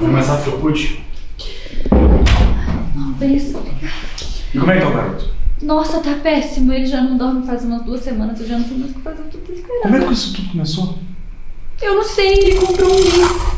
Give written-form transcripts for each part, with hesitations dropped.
Foi mais rápido que eu pude. Não, beijo. E como é que tá o garoto? Nossa, tá péssimo. Ele já não dorme faz umas 2 semanas. Eu já não sei mais o que fazer. Eu tô desesperada. Como é que isso tudo começou? Eu não sei. Ele comprou um livro.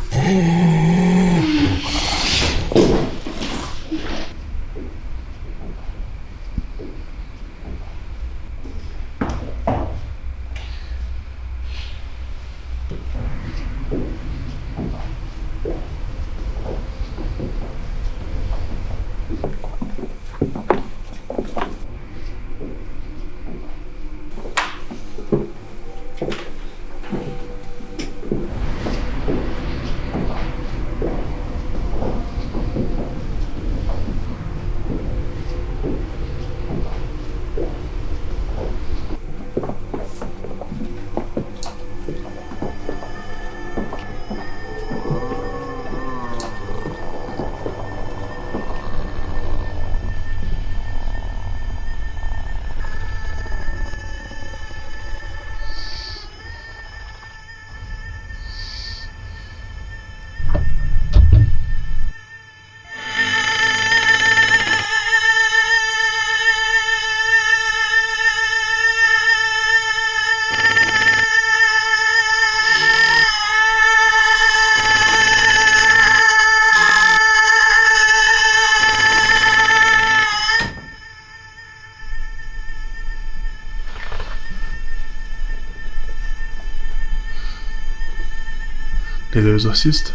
Ele é o exorcista?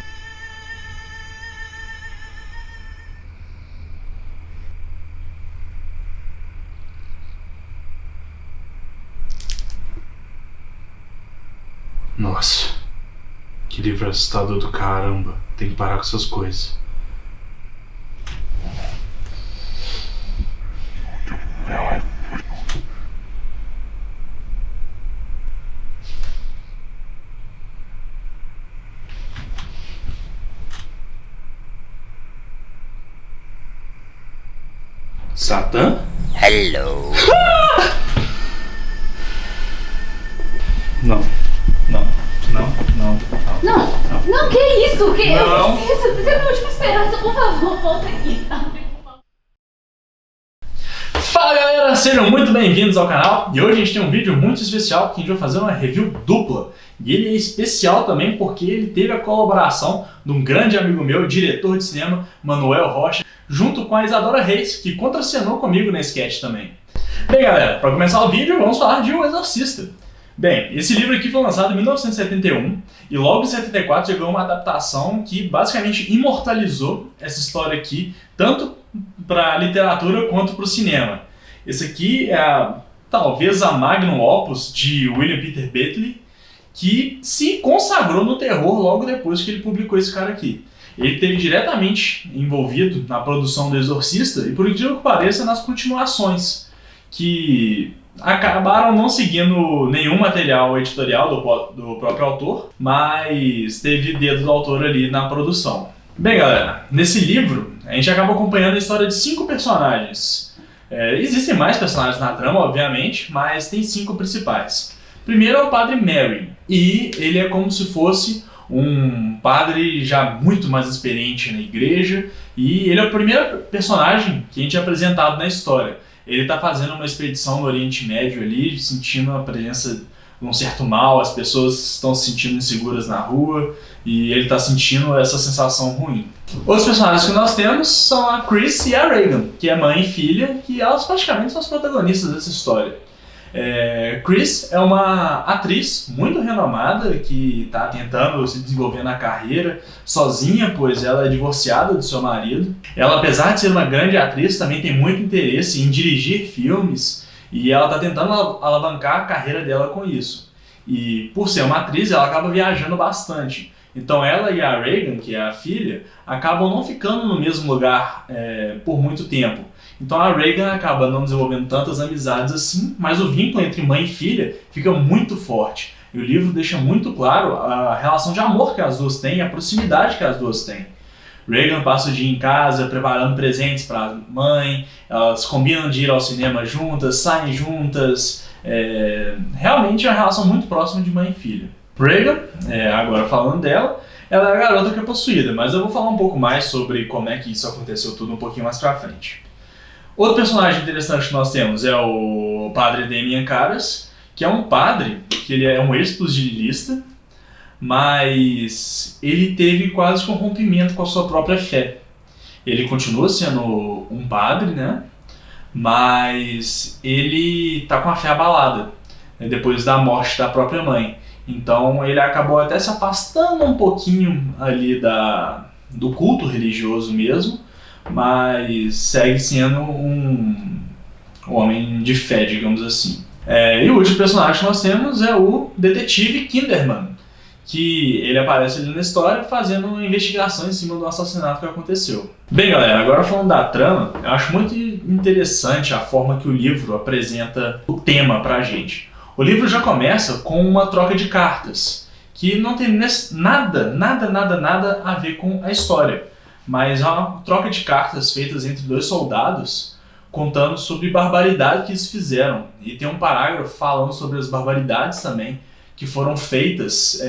Nossa, que livro assustador do caramba. Tem que parar com essas coisas. Satã? Hello. Não. Não, que isso? Que Não. eu preciso. Você é a minha última esperança. Por favor, volta aqui. Fala galera, sejam muito bem-vindos ao canal e hoje a gente tem um vídeo muito especial que a gente vai fazer uma review dupla. E ele é especial também porque ele teve a colaboração de um grande amigo meu, diretor de cinema, Manuel Rocha, junto com a Isadora Reis, que contracenou comigo na sketch também. Bem galera, para começar o vídeo vamos falar de O Exorcista. Bem, esse livro aqui foi lançado em 1971 e logo em 74 chegou uma adaptação que basicamente imortalizou essa história aqui, tanto para a literatura quanto para o cinema. Esse aqui é talvez a magnum opus de William Peter Blatty, que se consagrou no terror logo depois que ele publicou esse cara aqui. Ele esteve diretamente envolvido na produção do Exorcista e, por incrível que pareça, nas continuações, que acabaram não seguindo nenhum material editorial do próprio autor, mas teve dedo do autor ali na produção. Bem galera, nesse livro a gente acaba acompanhando a história de 5 personagens. Existem mais personagens na trama, obviamente, mas tem 5 principais. Primeiro é o padre Mary, e ele é como se fosse um padre já muito mais experiente na igreja, e ele é o primeiro personagem que a gente é apresentado na história. Ele está fazendo uma expedição no Oriente Médio ali, sentindo a presença de um certo mal, as pessoas estão se sentindo inseguras na rua, e ele está sentindo essa sensação ruim. Outros personagens que nós temos são a Chris e a Regan, que é mãe e filha, que elas praticamente são as protagonistas dessa história. Chris é uma atriz muito renomada que está tentando se desenvolver na carreira sozinha, pois ela é divorciada do seu marido. Ela, apesar de ser uma grande atriz, também tem muito interesse em dirigir filmes e ela está tentando alavancar a carreira dela com isso. E por ser uma atriz, ela acaba viajando bastante. Então ela e a Regan, que é a filha, acabam não ficando no mesmo lugar por muito tempo. Então a Regan acaba não desenvolvendo tantas amizades assim, mas o vínculo entre mãe e filha fica muito forte. E o livro deixa muito claro a relação de amor que as duas têm, a proximidade que as duas têm. Regan passa o dia em casa preparando presentes para a mãe, elas combinam de ir ao cinema juntas, saem juntas. Realmente é uma relação muito próxima de mãe e filha. Regan, agora falando dela, Ela é a garota que é possuída, mas eu vou falar um pouco mais sobre como é que isso aconteceu tudo um pouquinho mais pra frente. Outro personagem interessante que nós temos é o padre Damien Caras, que é um padre, que ele é um ex-pugilista, mas ele teve quase que um rompimento com a sua própria fé. Ele continua sendo um padre, né? Mas ele tá com a fé abalada, né? Depois da morte da própria mãe. Então ele acabou até se afastando um pouquinho ali do culto religioso mesmo, mas segue sendo um homem de fé, digamos assim. E o último personagem que nós temos é o detetive Kinderman, que ele aparece ali na história fazendo uma investigação em cima do assassinato que aconteceu. Bem, galera, agora falando da trama, eu acho muito interessante a forma que o livro apresenta o tema pra gente. O livro já começa com uma troca de cartas, que não tem nada a ver com a história, mas é uma troca de cartas feitas entre dois soldados contando sobre barbaridades que eles fizeram. E tem um parágrafo falando sobre as barbaridades também que foram feitas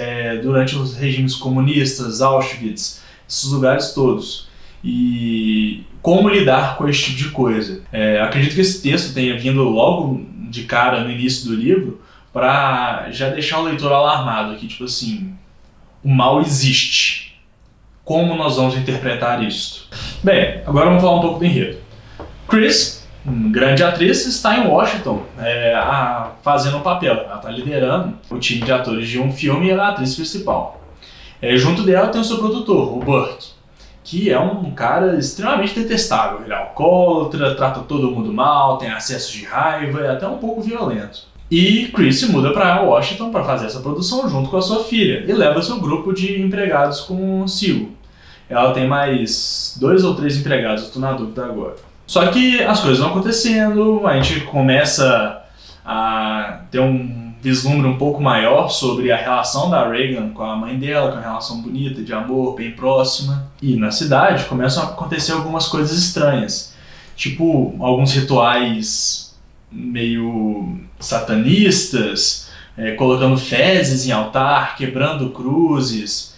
durante os regimes comunistas, Auschwitz, esses lugares todos. E como lidar com esse tipo de coisa. Acredito que esse texto tenha vindo logo de cara no início do livro para já deixar o leitor alarmado aqui, tipo assim, o mal existe. Como nós vamos interpretar isso? Bem, agora vamos falar um pouco do enredo. Chris, uma grande atriz, está em Washington fazendo um papel. Ela está liderando o time de atores de um filme e ela é a atriz principal. Junto dela tem o seu produtor, o Burke, que é um cara extremamente detestável. Ele é alcoólatra, trata todo mundo mal, tem acesso de raiva, é até um pouco violento. E Chris se muda para Washington para fazer essa produção junto com a sua filha e leva seu grupo de empregados consigo. Ela tem mais 2 ou 3 empregados, estou na dúvida agora. Só que as coisas vão acontecendo, a gente começa a ter um vislumbre um pouco maior sobre a relação da Regan com a mãe dela, que é uma relação bonita, de amor, bem próxima. E na cidade começam a acontecer algumas coisas estranhas, tipo alguns rituais meio satanistas, colocando fezes em altar, quebrando cruzes,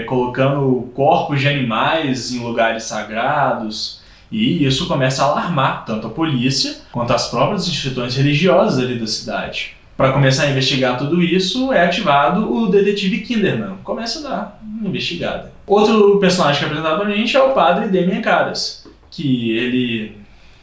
colocando corpos de animais em lugares sagrados. E isso começa a alarmar tanto a polícia quanto as próprias instituições religiosas ali da cidade. Para começar a investigar tudo isso, é ativado o detetive Kinderman. Começa a dar uma investigada. Outro personagem que é apresentado pra gente é o padre Damien Caras, que ele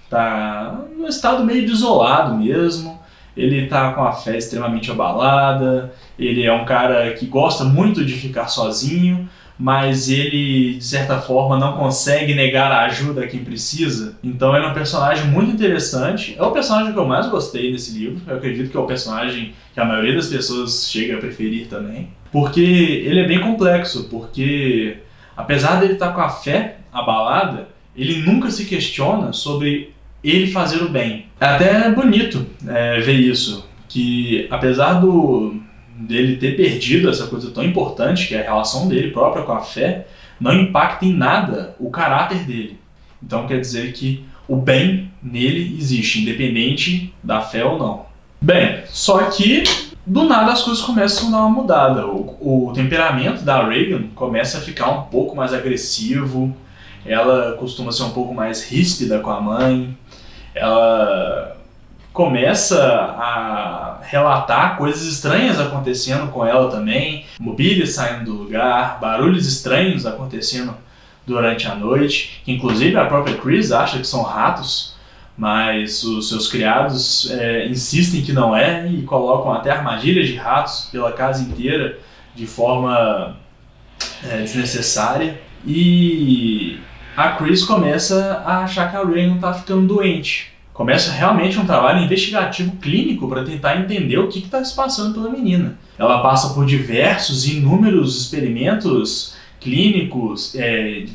tá num estado meio desolado mesmo. Ele tá com a fé extremamente abalada. Ele é um cara que gosta muito de ficar sozinho, mas ele, de certa forma, não consegue negar a ajuda a quem precisa. Então ele é um personagem muito interessante. É o personagem que eu mais gostei desse livro. Eu acredito que é o personagem que a maioria das pessoas chega a preferir também. Porque ele é bem complexo, porque apesar dele estar com a fé abalada, ele nunca se questiona sobre ele fazer o bem. É até bonito ver isso, que apesar dele ter perdido essa coisa tão importante, que é a relação dele própria com a fé, não impacta em nada o caráter dele. Então quer dizer que o bem nele existe, independente da fé ou não. Bem, só que do nada as coisas começam a dar uma mudada. O temperamento da Regan começa a ficar um pouco mais agressivo, ela costuma ser um pouco mais ríspida com a mãe, ela começa a relatar coisas estranhas acontecendo com ela também, mobília saindo do lugar, barulhos estranhos acontecendo durante a noite, que inclusive a própria Chris acha que são ratos, mas os seus criados insistem que não é e colocam até armadilhas de ratos pela casa inteira de forma desnecessária. E a Chris começa a achar que a Regan está ficando doente. Começa realmente um trabalho investigativo clínico para tentar entender o que está se passando pela menina. Ela passa por diversos e inúmeros experimentos clínicos,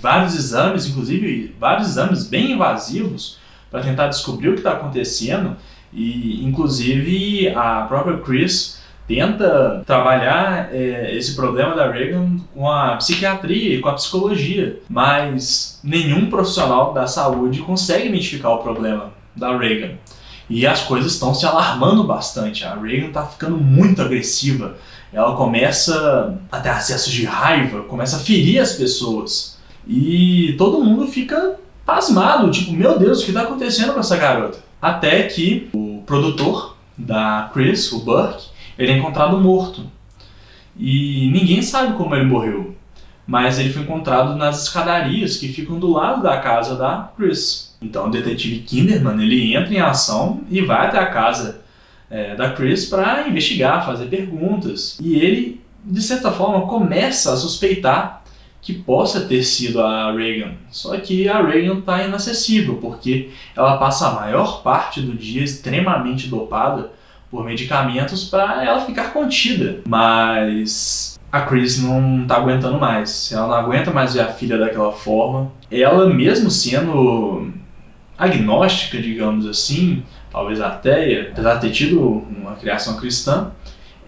vários exames, inclusive vários exames bem invasivos, para tentar descobrir o que está acontecendo. E inclusive a própria Chris tenta trabalhar esse problema da Regan com a psiquiatria e com a psicologia, mas nenhum profissional da saúde consegue identificar o problema da Regan. E as coisas estão se alarmando bastante. A Regan está ficando muito agressiva. ela começa a ter acesso de raiva, começa a ferir as pessoas. E todo mundo fica pasmado, tipo, meu Deus, o que está acontecendo com essa garota? Até que o produtor da Chris, o Burke, ele é encontrado morto. E ninguém sabe como ele morreu, mas ele foi encontrado nas escadarias que ficam do lado da casa da Chris. Então o detetive Kinderman, ele entra em ação e vai até a casa da Chris para investigar, fazer perguntas. E ele, de certa forma, começa a suspeitar que possa ter sido a Regan. Só que a Regan está inacessível, porque ela passa a maior parte do dia extremamente dopada por medicamentos para ela ficar contida. Mas a Chris não está aguentando mais. Ela não aguenta mais ver a filha daquela forma. Ela, mesmo sendo agnóstica, digamos assim, talvez ateia, apesar de ter tido uma criação cristã,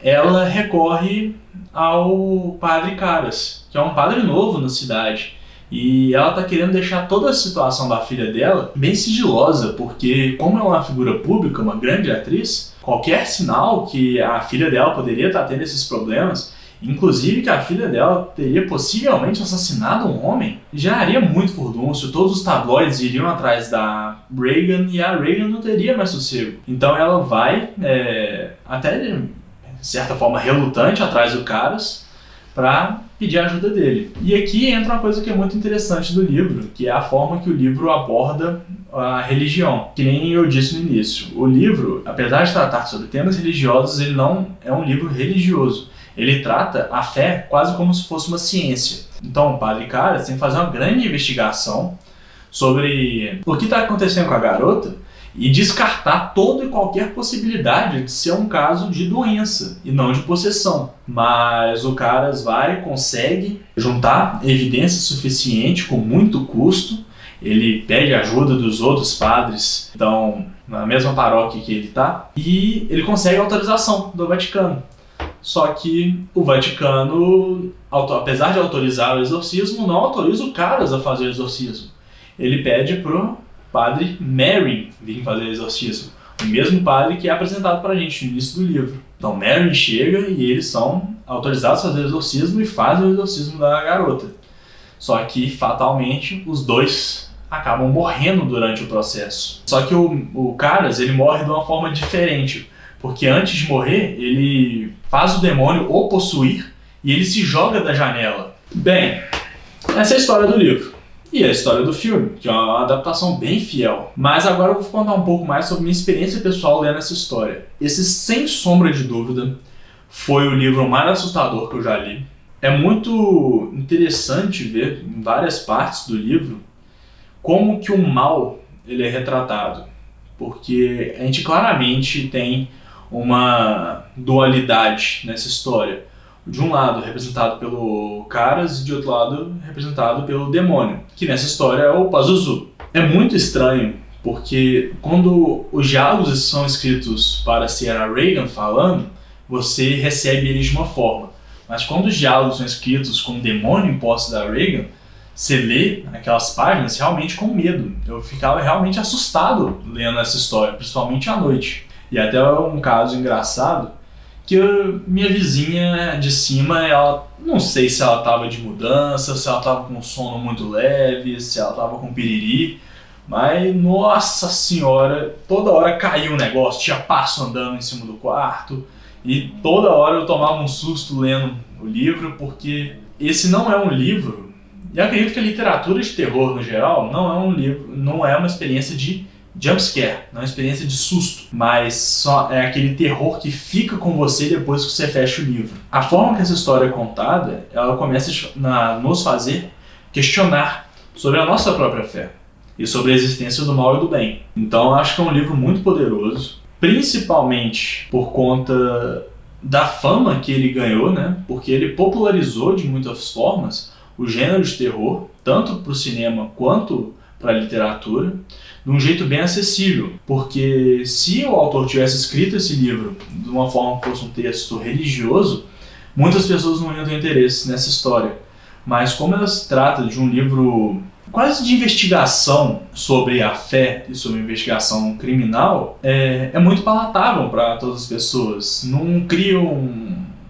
ela recorre ao padre Caras, que é um padre novo na cidade. E ela está querendo deixar toda a situação da filha dela bem sigilosa, porque como é uma figura pública, uma grande atriz, qualquer sinal que a filha dela poderia estar tendo esses problemas, inclusive que a filha dela teria possivelmente assassinado um homem, geraria muito furdúncio, todos os tabloides iriam atrás da Regan e a Regan não teria mais sossego. Então ela vai, até de certa forma relutante, atrás do Caras para pedir a ajuda dele. E aqui entra uma coisa que é muito interessante do livro, que é a forma que o livro aborda a religião. Que nem eu disse no início, o livro, apesar de tratar sobre temas religiosos, ele não é um livro religioso. Ele trata a fé quase como se fosse uma ciência. Então o padre Caras tem que fazer uma grande investigação sobre o que está acontecendo com a garota e descartar toda e qualquer possibilidade de ser um caso de doença e não de possessão. Mas o Caras consegue juntar evidência suficiente com muito custo. Ele pede ajuda dos outros padres, então na mesma paróquia que ele está, e ele consegue a autorização do Vaticano. Só que o Vaticano, apesar de autorizar o exorcismo, não autoriza o Caras a fazer o exorcismo. Ele pede pro padre Merrin vir fazer o exorcismo. O mesmo padre que é apresentado pra gente no início do livro. Então Merrin chega e eles são autorizados a fazer o exorcismo e fazem o exorcismo da garota. Só que, fatalmente, os dois acabam morrendo durante o processo. Só que o Caras, ele morre de uma forma diferente. Porque antes de morrer, ele faz o demônio o possuir e ele se joga da janela. Bem, essa é a história do livro. E a história do filme, que é uma adaptação bem fiel. Mas agora eu vou contar um pouco mais sobre minha experiência pessoal lendo essa história. Esse, sem sombra de dúvida, foi o livro mais assustador que eu já li. É muito interessante ver em várias partes do livro como que o mal ele é retratado. Porque a gente claramente tem uma dualidade nessa história. De um lado representado pelo Caras e de outro lado representado pelo demônio, que nessa história é o Pazuzu. É muito estranho, porque quando os diálogos são escritos para ser a Regan falando, você recebe eles de uma forma. Mas quando os diálogos são escritos com o demônio em posse da Regan, você lê aquelas páginas realmente com medo. Eu ficava realmente assustado lendo essa história, principalmente à noite. E até um caso engraçado, que minha vizinha de cima, ela não sei se ela estava de mudança, se ela estava com um sono muito leve, se ela estava com piriri, mas nossa senhora, toda hora caiu um negócio, tinha passo andando em cima do quarto, e toda hora eu tomava um susto lendo o livro, porque esse não é um livro, e eu acredito que a literatura de terror no geral não é um livro, não é uma experiência de jumpscare, não é uma experiência de susto, mas só é aquele terror que fica com você depois que você fecha o livro. A forma que essa história é contada, ela começa a nos fazer questionar sobre a nossa própria fé e sobre a existência do mal e do bem. Então eu acho que é um livro muito poderoso, principalmente por conta da fama que ele ganhou, né? Porque ele popularizou de muitas formas o gênero de terror, tanto para o cinema quanto para a literatura, de um jeito bem acessível, porque se o autor tivesse escrito esse livro de uma forma que fosse um texto religioso, muitas pessoas não iam ter interesse nessa história. Mas como ela se trata de um livro quase de investigação sobre a fé e sobre investigação criminal, é muito palatável para todas as pessoas. Não cria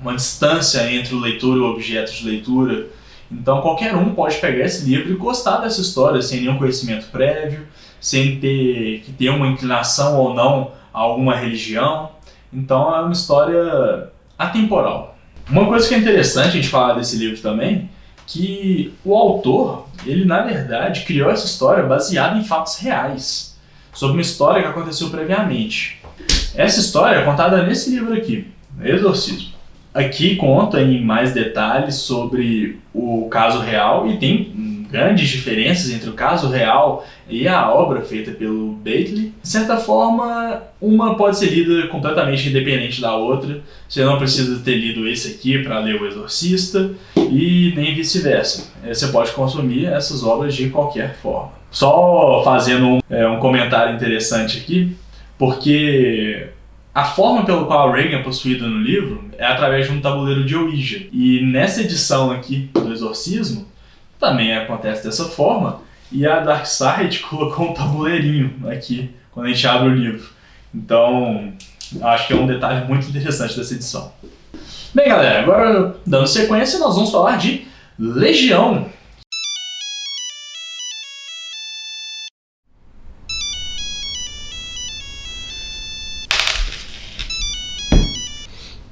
uma distância entre o leitor e o objeto de leitura. Então qualquer um pode pegar esse livro e gostar dessa história sem nenhum conhecimento prévio, sem ter que ter uma inclinação ou não a alguma religião. Então é uma história atemporal. Uma coisa que é interessante a gente falar desse livro também, que o autor, ele na verdade criou essa história baseada em fatos reais, sobre uma história que aconteceu previamente. Essa história é contada nesse livro aqui, Exorcismo. Aqui conta em mais detalhes sobre o caso real e tem grandes diferenças entre o caso real e a obra feita pelo Bately. De certa forma, uma pode ser lida completamente independente da outra. Você não precisa ter lido esse aqui para ler O Exorcista e nem vice-versa. Você pode consumir essas obras de qualquer forma. Só fazendo um comentário interessante aqui, porque a forma pela qual a Regan é possuída no livro é através de um tabuleiro de Ouija. E nessa edição aqui do Exorcismo, também acontece dessa forma, e a Darkside colocou um tabuleirinho aqui, quando a gente abre o livro. Então, acho que é um detalhe muito interessante dessa edição. Bem, galera, agora dando sequência, nós vamos falar de Legião.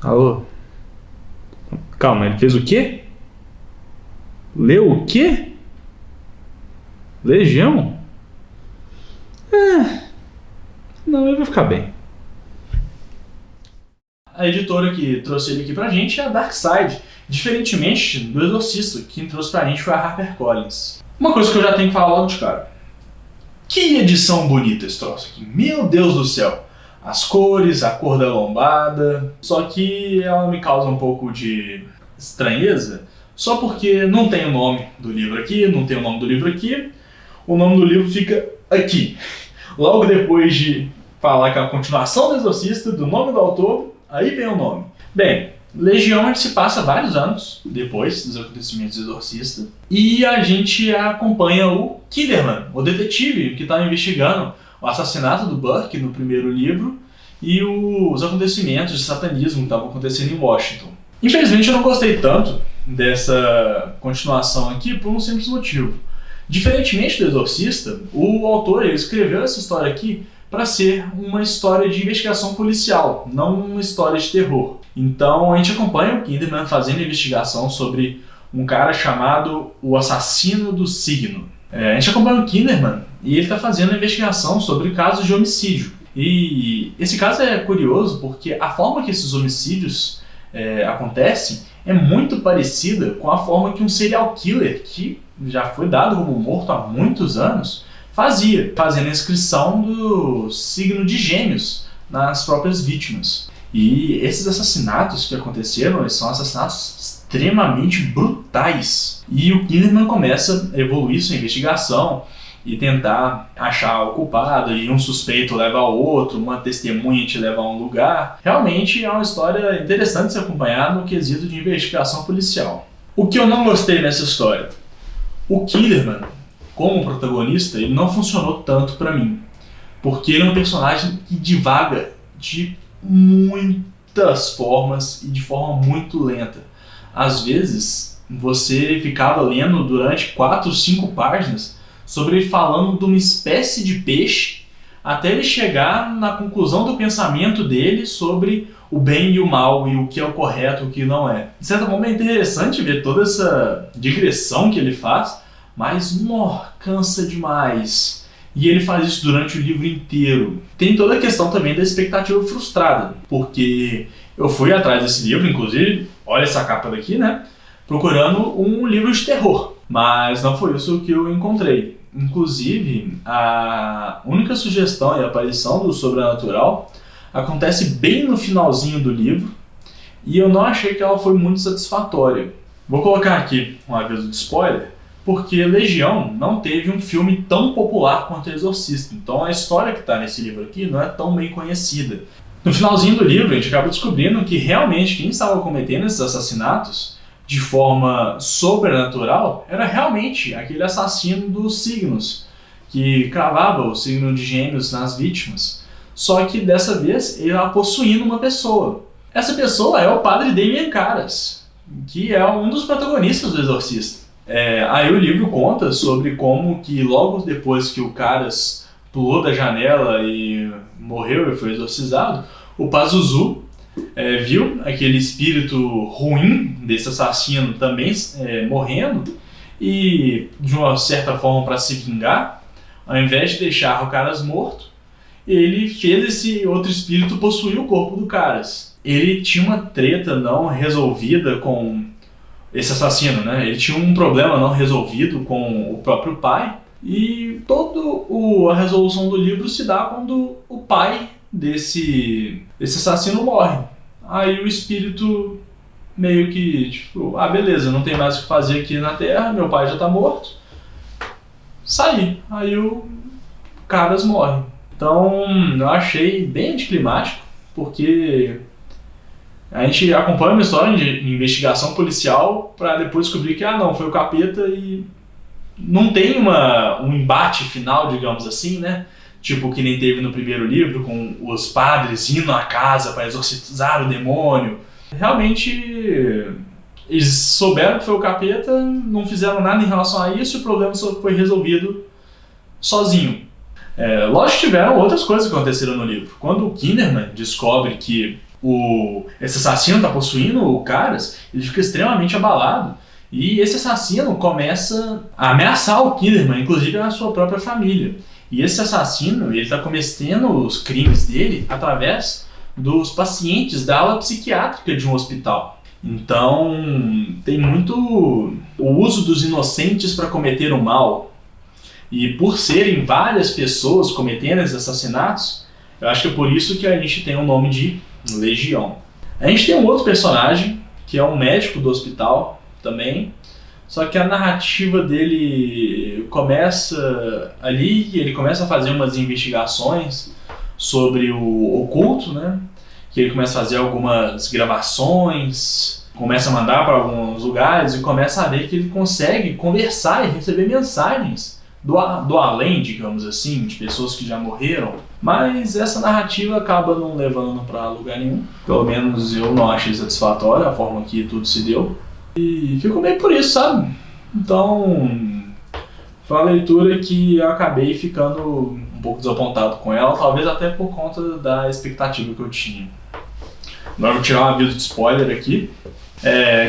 Alô? Calma, ele fez o quê? Leu o quê? Legião? Não, ele vai ficar bem. A editora que trouxe ele aqui pra gente é a Darkside, diferentemente do Exorcista, quem trouxe pra gente foi a HarperCollins. Uma coisa que eu já tenho que falar logo de cara. Que edição bonita esse troço aqui, meu Deus do céu! As cores, a cor da lombada, só que ela me causa um pouco de estranheza, só porque não tem o nome do livro aqui, não tem o nome do livro aqui, o nome do livro fica aqui. Logo depois de falar que é a continuação do Exorcista, do nome do autor, aí vem o nome. Bem, Legião se passa vários anos depois dos acontecimentos do Exorcista, e a gente acompanha o Kinderman, o detetive que está investigando o assassinato do Burke no primeiro livro e os acontecimentos de satanismo que estavam acontecendo em Washington. Infelizmente eu não gostei tanto dessa continuação aqui por um simples motivo. Diferentemente do Exorcista, o autor ele escreveu essa história aqui para ser uma história de investigação policial, não uma história de terror. Então a gente acompanha o Kinderman fazendo investigação sobre um cara chamado o Assassino do Signo. A gente acompanha o Kinderman e ele está fazendo uma investigação sobre casos de homicídio. E esse caso é curioso porque a forma que esses homicídios acontecem é muito parecida com a forma que um serial killer, que já foi dado como morto há muitos anos, fazendo a inscrição do signo de Gêmeos nas próprias vítimas. E esses assassinatos que aconteceram, eles são assassinatos extremamente brutais. E o Kinderman começa a evoluir sua investigação e tentar achar o culpado, e um suspeito leva ao outro, uma testemunha te leva a um lugar. Realmente é uma história interessante de se acompanhar no quesito de investigação policial. O que eu não gostei nessa história? O Kinderman, como protagonista, ele não funcionou tanto pra mim, porque ele é um personagem que divaga de muitas formas e de forma muito lenta. Às vezes, você ficava lendo durante 4, 5 páginas sobre ele falando de uma espécie de peixe, até ele chegar na conclusão do pensamento dele sobre o bem e o mal, e o que é o correto e o que não é. De certa forma é interessante ver toda essa digressão que ele faz, mas cansa demais. E ele faz isso durante o livro inteiro. Tem toda a questão também da expectativa frustrada, porque eu fui atrás desse livro, inclusive, olha essa capa daqui, né? Procurando um livro de terror, mas não foi isso que eu encontrei. Inclusive, a única sugestão e aparição do sobrenatural acontece bem no finalzinho do livro, e eu não achei que ela foi muito satisfatória. Vou colocar aqui um aviso de spoiler, porque Legião não teve um filme tão popular quanto Exorcista, então a história que está nesse livro aqui não é tão bem conhecida. No finalzinho do livro, a gente acaba descobrindo que realmente quem estava cometendo esses assassinatos de forma sobrenatural era realmente aquele assassino dos signos, que cravava o signo de Gêmeos nas vítimas. Só que dessa vez ele estava possuindo uma pessoa. Essa pessoa é o padre Damien Caras, que é um dos protagonistas do Exorcista. Aí o livro conta sobre como que logo depois que o Caras pulou da janela e morreu e foi exorcizado, o Pazuzu viu aquele espírito ruim desse assassino também morrendo e, de uma certa forma, para se vingar, ao invés de deixar o Caras morto, ele fez esse outro espírito possuir o corpo do Caras. Ele tinha uma treta não resolvida com esse assassino, né? Ele tinha um problema não resolvido com o próprio pai, e toda a resolução do livro se dá quando o pai desse assassino morre. Aí o espírito meio que, tipo, beleza, não tem mais o que fazer aqui na Terra, meu pai já tá morto, saí. Aí o Caras morre. Então eu achei bem anticlimático, porque a gente acompanha uma história de investigação policial para depois descobrir que, não, foi o capeta, e não tem um embate final, digamos assim, né? Tipo que nem teve no primeiro livro, com os padres indo à casa para exorcizar o demônio. Realmente, eles souberam que foi o capeta, não fizeram nada em relação a isso, e o problema só foi resolvido sozinho. Lógico que tiveram outras coisas que aconteceram no livro. Quando o Kinderman descobre que esse assassino está possuindo o Caras, ele fica extremamente abalado. E esse assassino começa a ameaçar o Kinderman, inclusive a sua própria família. E esse assassino, ele está cometendo os crimes dele através dos pacientes da ala psiquiátrica de um hospital. Então, tem muito o uso dos inocentes para cometer o mal. E por serem várias pessoas cometendo esses assassinatos, eu acho que é por isso que a gente tem o nome de Legião. A gente tem um outro personagem, que é um médico do hospital também, só que a narrativa dele começa ali, ele começa a fazer umas investigações sobre o oculto, né? Que ele começa a fazer algumas gravações, começa a mandar para alguns lugares e começa a ver que ele consegue conversar e receber mensagens do além, digamos assim, de pessoas que já morreram. Mas essa narrativa acaba não levando para lugar nenhum. Pelo menos eu não achei satisfatória a forma que tudo se deu. E fico meio por isso, sabe? Então, foi uma leitura que eu acabei ficando um pouco desapontado com ela, talvez até por conta da expectativa que eu tinha. Agora eu vou tirar um aviso de spoiler aqui.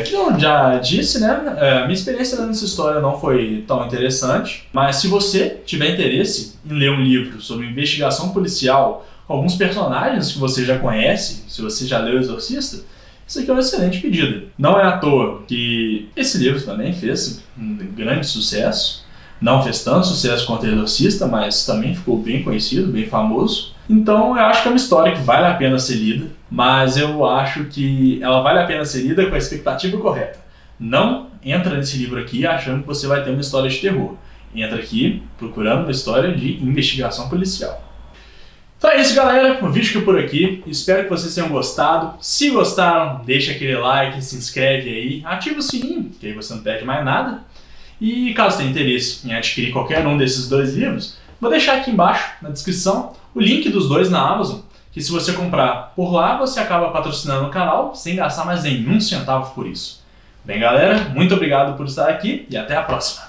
Que eu já disse, né? A minha experiência lendo essa história não foi tão interessante, mas se você tiver interesse em ler um livro sobre investigação policial com alguns personagens que você já conhece, se você já leu O Exorcista, isso aqui é uma excelente pedida. Não é à toa que esse livro também fez um grande sucesso. Não fez tanto sucesso quanto O Exorcista, mas também ficou bem conhecido, bem famoso. Então eu acho que é uma história que vale a pena ser lida, mas eu acho que ela vale a pena ser lida com a expectativa correta. Não entra nesse livro aqui achando que você vai ter uma história de terror. Entra aqui procurando uma história de investigação policial. Então é isso, galera. O vídeo fica por aqui. Espero que vocês tenham gostado. Se gostaram, deixa aquele like, se inscreve aí, ativa o sininho, que aí você não perde mais nada. E caso tenha interesse em adquirir qualquer um desses dois livros, vou deixar aqui embaixo na descrição o link dos dois na Amazon, que se você comprar por lá, você acaba patrocinando o canal sem gastar mais nenhum centavo por isso. Bem, galera, muito obrigado por estar aqui e até a próxima.